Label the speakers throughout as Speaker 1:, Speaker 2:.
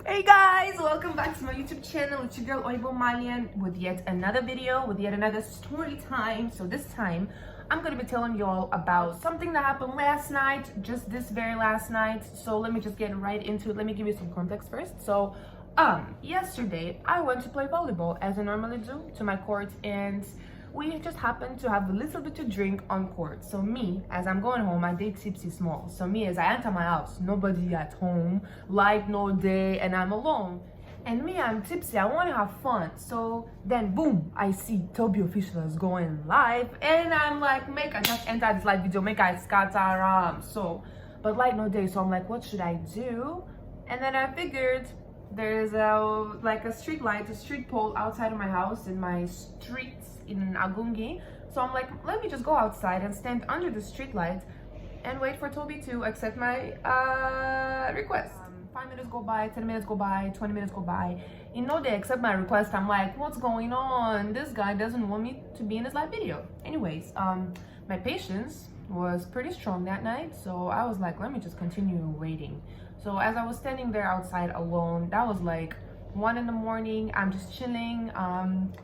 Speaker 1: Hey guys, welcome back to my YouTube channel. It's your girl Oibo Malian with yet another video, with yet another story time. So this time I'm gonna be telling you all about something that happened last night, just this very last night. So let me just get right into it. Let me give you some context first. So yesterday I went to play volleyball as I normally do to my court, and we just happened to have a little bit to drink on court. So me, as I'm going home, I did tipsy small. So me, as I enter my house, nobody at home, light no day, and I'm alone. And me, I'm tipsy, I want to have fun. So then boom, I see Tobe officials going live, and I'm like, make I just enter this live video, make I scatter but light no day. So I'm like, what should I do? And then I figured there's a street light, a street pole outside of my house in my street in Agungi. So I'm like, let me just go outside and stand under the street light and wait for Tobe to accept my request. 5 minutes go by, 10 minutes go by, 20 minutes go by. You know, they accept my request. I'm like, what's going on? This guy doesn't want me to be in his live video. Anyways, my patience was pretty strong that night, so I was like, let me just continue waiting. So as I was standing there outside alone, that was like 1 in the morning. I'm just chilling,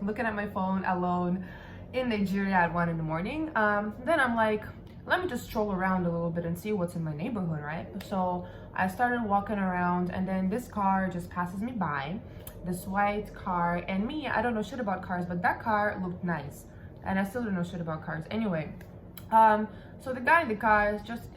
Speaker 1: looking at my phone alone in Nigeria at 1 in the morning. Then I'm like, let me just stroll around a little bit and see what's in my neighborhood, right? So I started walking around, and then this car just passes me by, this white car, and me, I don't know shit about cars, but that car looked nice, and I still don't know shit about cars. Anyway, so the guy in the car just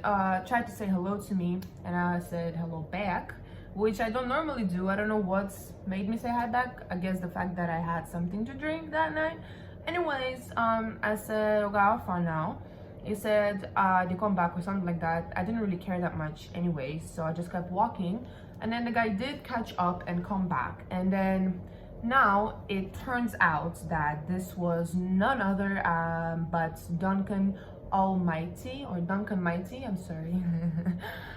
Speaker 1: tried to say hello to me, and I said hello back, which I don't normally do. I don't know what's made me say hi back. I guess the fact that I had something to drink that night. Anyways, I said, okay, how far now? He said they come back or something like that. I didn't really care that much anyway, so I just kept walking. And then the guy did catch up and come back. And then now it turns out that this was none other but Duncan Almighty, or Duncan Mighty, I'm sorry.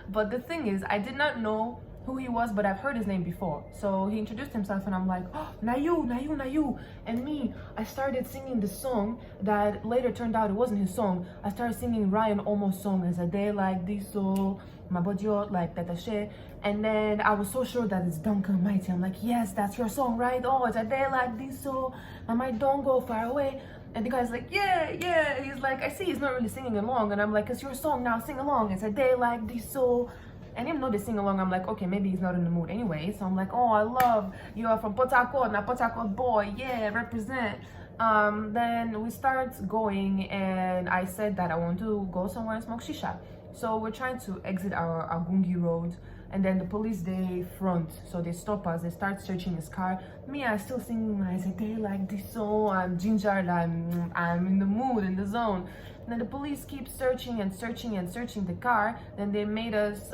Speaker 1: But the thing is, I did not know who he was, but I've heard his name before. So he introduced himself, and I'm like, oh, Nayu. And me, I started singing the song that later turned out it wasn't his song. I started singing Ryan Olmo's song, As a Day Like This, so my body like that shit. And then I was so sure that it's Duncan Mighty. I'm like, yes, that's your song, right? Oh, it's a day like this, so my mind don't go far away. And the guy's like, yeah. He's like, I see he's not really singing along. And I'm like, it's your song now, sing along. It's a day like this, so. And even though they sing along, I'm like, okay, maybe he's not in the mood anyway. So I'm like, oh, I love you are from Port Harcourt, now Port Harcourt boy, yeah, represent. Then we start going, and I said that I want to go somewhere and smoke shisha. So we're trying to exit our Agungi road, and then the police, they front, so they stop us, they start searching his car. Me, I'm still singing my day like this, so I'm gingered, I'm in the mood, in the zone. And then the police keep searching the car. Then they made us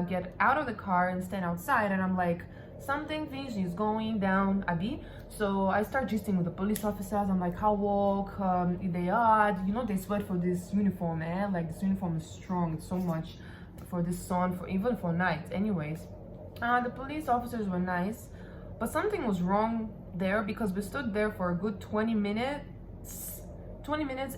Speaker 1: get out of the car and stand outside, and I'm like, something fishy is going down, Abi. So I start gisting with the police officers. I'm like, how walk, they are, you know, they sweat for this uniform, like this uniform is strong, it's so much for this sun, for even for night. Anyways, the police officers were nice, but something was wrong there, because we stood there for a good 20 minutes,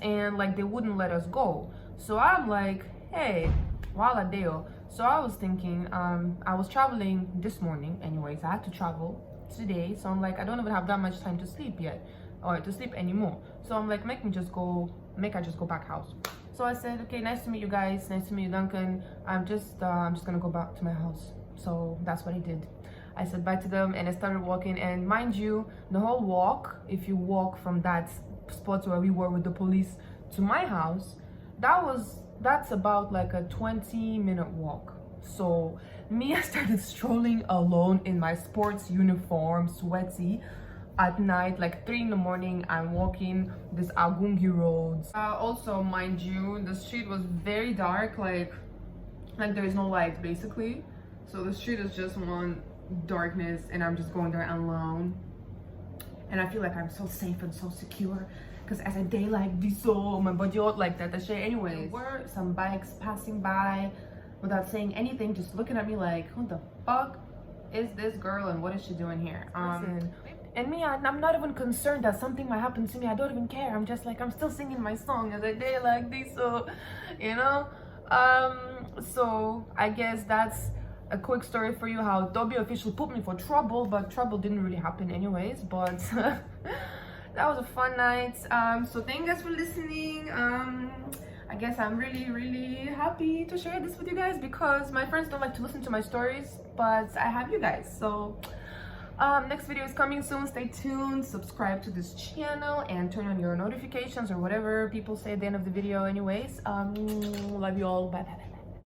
Speaker 1: and like they wouldn't let us go. So I'm like, hey, wala deo. So I was thinking, I was traveling this morning anyways, I had to travel today, so I'm like, I don't even have that much time to sleep yet, or to sleep anymore. So I'm like, make I just go back house. So I said, okay, nice to meet you guys, nice to meet you, Duncan. I'm just gonna go back to my house. So that's what I did. I said bye to them, and I started walking. And mind you, the whole walk, if you walk from that spot where we were with the police to my house, that's about like a 20-minute walk. So me, I started strolling alone in my sports uniform, sweaty, at night, like 3 in the morning. I'm walking this Agungi roads. Also, mind you, the street was very dark, like there is no light basically. So the street is just one darkness, and I'm just going there alone. And I feel like I'm so safe and so secure, because as a day like this, so my body out like that shit. Anyways, there were some bikes passing by without saying anything, just looking at me like, who the fuck is this girl, and what is she doing here? And me, I'm not even concerned that something might happen to me. I don't even care. I'm just like, I'm still singing my song as a day like this, so, you know. So I guess that's a quick story for you how Tobe officially put me for trouble, but trouble didn't really happen anyways. But that was a fun night. So thank you guys for listening. I guess I'm really happy to share this with you guys because my friends don't like to listen to my stories, but I have you guys. So next video is coming soon. Stay tuned, subscribe to this channel, and turn on your notifications or whatever people say at the end of the video anyways. Love you all. Bye bye.